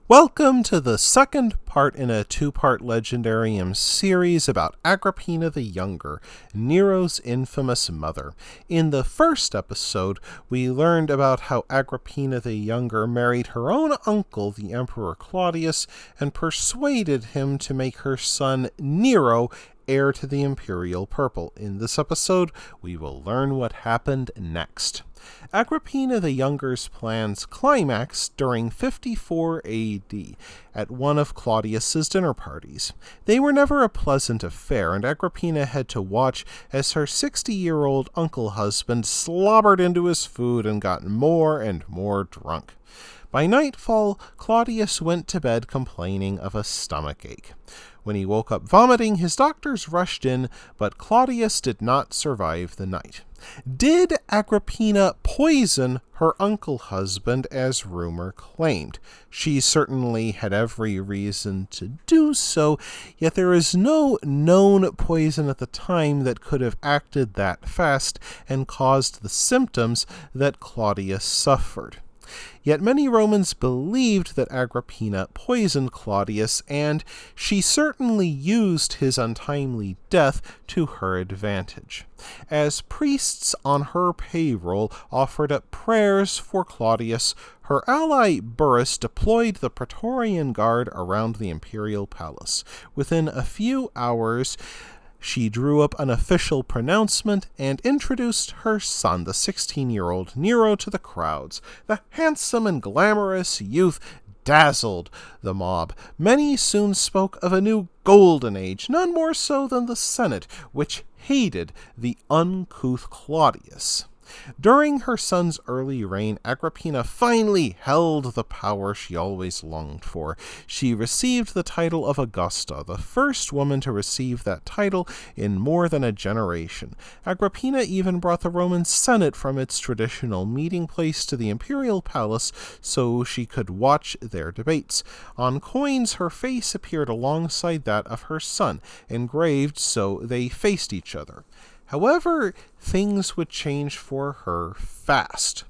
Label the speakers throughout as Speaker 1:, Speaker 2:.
Speaker 1: Welcome to the second part in a two-part Legendarium series about Agrippina the Younger, Nero's infamous mother. In the first episode, we learned about how Agrippina the Younger married her own uncle, the Emperor Claudius, and persuaded him to make her son Nero heir to the imperial purple. In this episode, we will learn what happened next. Agrippina the Younger's plans climaxed during 54 AD at one of Claudius's dinner parties. They were never a pleasant affair, and Agrippina had to watch as her 60-year-old uncle-husband slobbered into his food and got more and more drunk. By nightfall, Claudius went to bed complaining of a stomachache. When he woke up vomiting, his doctors rushed in, but Claudius did not survive the night. Did Agrippina poison her uncle-husband, as rumor claimed? She certainly had every reason to do so, yet there is no known poison at the time that could have acted that fast and caused the symptoms that Claudius suffered. Yet many Romans believed that Agrippina poisoned Claudius, and she certainly used his untimely death to her advantage. As priests on her payroll offered up prayers for Claudius, her ally Burrus deployed the Praetorian Guard around the imperial palace. Within a few hours, she drew up an official pronouncement and introduced her son, the 16-year-old Nero, to the crowds. The handsome and glamorous youth dazzled the mob. Many soon spoke of a new golden age, none more so than the Senate, which hated the uncouth Claudius. During her son's early reign, Agrippina finally held the power she always longed for. She received the title of Augusta, the first woman to receive that title in more than a generation. Agrippina even brought the Roman Senate from its traditional meeting place to the imperial palace so she could watch their debates. On coins, her face appeared alongside that of her son, engraved so they faced each other. However, things would change for her fast.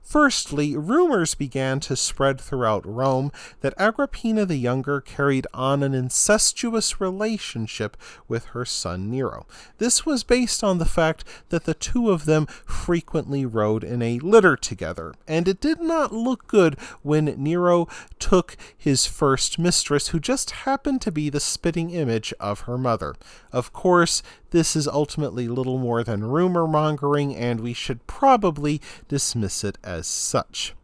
Speaker 1: Firstly, rumors began to spread throughout Rome that Agrippina the Younger carried on an incestuous relationship with her son Nero. This was based on the fact that the two of them frequently rode in a litter together, and it did not look good when Nero took his first mistress, who just happened to be the spitting image of her mother. Of course, this is ultimately little more than rumor-mongering, and we should probably dismiss it as such.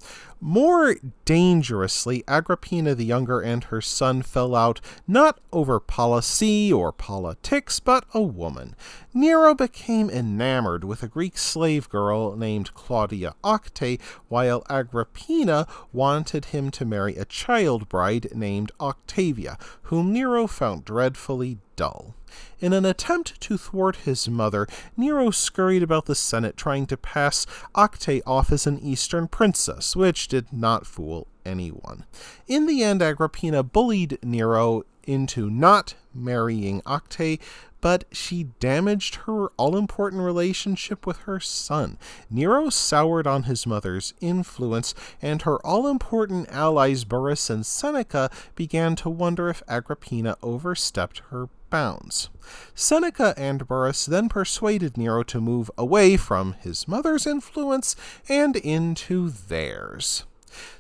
Speaker 1: More dangerously, Agrippina the Younger and her son fell out not over policy or politics, but a woman. Nero became enamored with a Greek slave girl named Claudia Octe, while Agrippina wanted him to marry a child bride named Octavia, whom Nero found dreadfully dull. In an attempt to thwart his mother, Nero scurried about the Senate trying to pass Octe off as an Eastern princess, which did not fool anyone. In the end, Agrippina bullied Nero into not marrying Octe, but she damaged her all-important relationship with her son. Nero soured on his mother's influence, and her all-important allies Burrus and Seneca began to wonder if Agrippina overstepped her bounds. Seneca and Burrus then persuaded Nero to move away from his mother's influence and into theirs.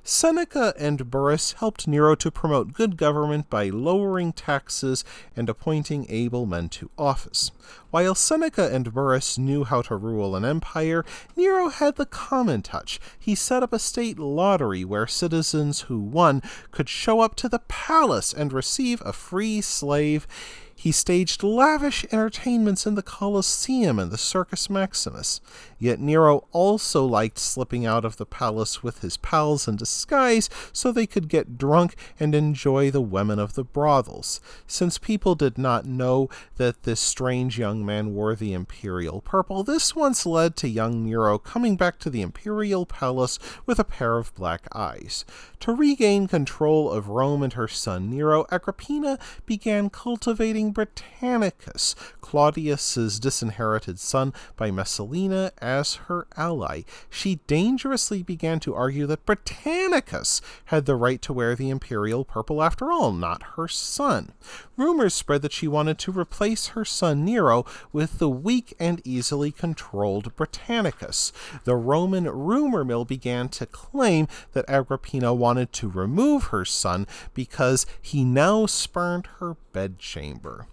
Speaker 1: Seneca and Burrus helped Nero to promote good government by lowering taxes and appointing able men to office. While Seneca and Burrus knew how to rule an empire, Nero had the common touch. He set up a state lottery where citizens who won could show up to the palace and receive a free slave. He staged lavish entertainments in the Colosseum and the Circus Maximus. Yet Nero also liked slipping out of the palace with his pals in disguise so they could get drunk and enjoy the women of the brothels. Since people did not know that this strange young man wore the imperial purple, this once led to young Nero coming back to the imperial palace with a pair of black eyes. To regain control of Rome and her son Nero, Agrippina began cultivating Britannicus, Claudius's disinherited son, by Messalina as her ally. She dangerously began to argue that Britannicus Britannicus had the right to wear the imperial purple after all, not her son. Rumors spread that she wanted to replace her son Nero with the weak and easily controlled Britannicus. The Roman rumor mill began to claim that Agrippina wanted to remove her son because he now spurned her bedchamber.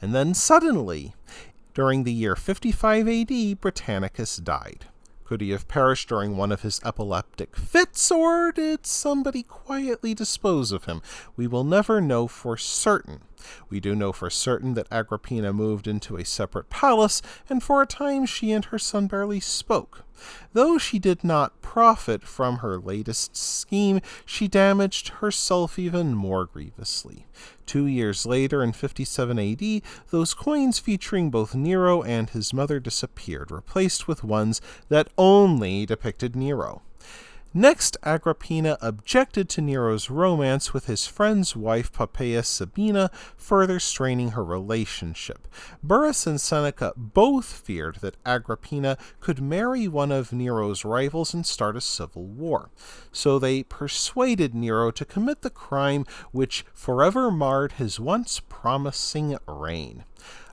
Speaker 1: And then suddenly, during the year 55 AD, Britannicus died. Could he have perished during one of his epileptic fits, or did somebody quietly dispose of him? We will never know for certain. We do know for certain that Agrippina moved into a separate palace, and for a time she and her son barely spoke. Though she did not profit from her latest scheme, she damaged herself even more grievously. 2 years later, in 57 AD, those coins featuring both Nero and his mother disappeared, replaced with ones that only depicted Nero. Next, Agrippina objected to Nero's romance with his friend's wife Poppaea Sabina, further straining her relationship. Burrus and Seneca both feared that Agrippina could marry one of Nero's rivals and start a civil war. So they persuaded Nero to commit the crime which forever marred his once promising reign.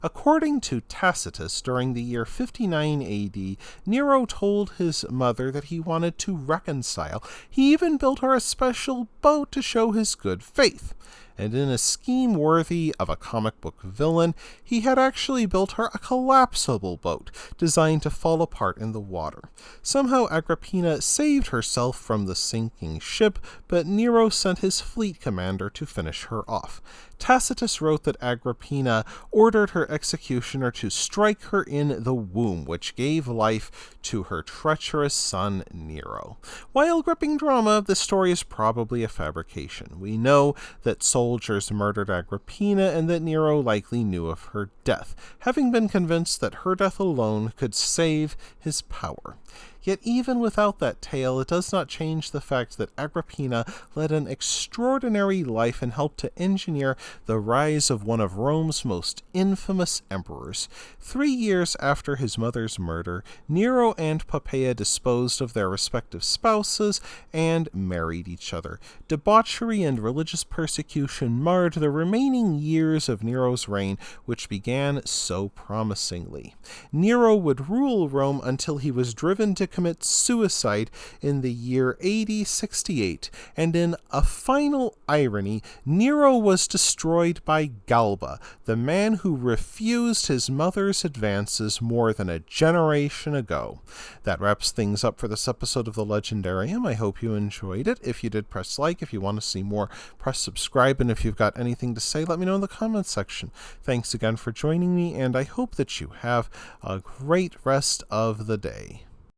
Speaker 1: According to Tacitus, during the year 59 AD, Nero told his mother that he wanted to reconcile. He even built her a special boat to show his good faith. And in a scheme worthy of a comic book villain, he had actually built her a collapsible boat designed to fall apart in the water. Somehow Agrippina saved herself from the sinking ship, but Nero sent his fleet commander to finish her off. Tacitus wrote that Agrippina ordered her executioner to strike her in the womb, which gave life to her treacherous son Nero. While gripping drama, this story is probably a fabrication. We know that soldiers murdered Agrippina and that Nero likely knew of her death, having been convinced that her death alone could save his power. Yet even without that tale, it does not change the fact that Agrippina led an extraordinary life and helped to engineer the rise of one of Rome's most infamous emperors. 3 years after his mother's murder, Nero and Poppaea disposed of their respective spouses and married each other. Debauchery and religious persecution marred the remaining years of Nero's reign, which began so promisingly. Nero would rule Rome until he was driven to commit suicide in the year AD 68, and in a final irony, Nero was destroyed by Galba, the man who refused his mother's advances more than a generation ago. That wraps things up for this episode of The Legendarium. I hope you enjoyed it. If you did, press like. If you want to see more, press subscribe. And if you've got anything to say, let me know in the comments section. Thanks again for joining me, and I hope that you have a great rest of the day.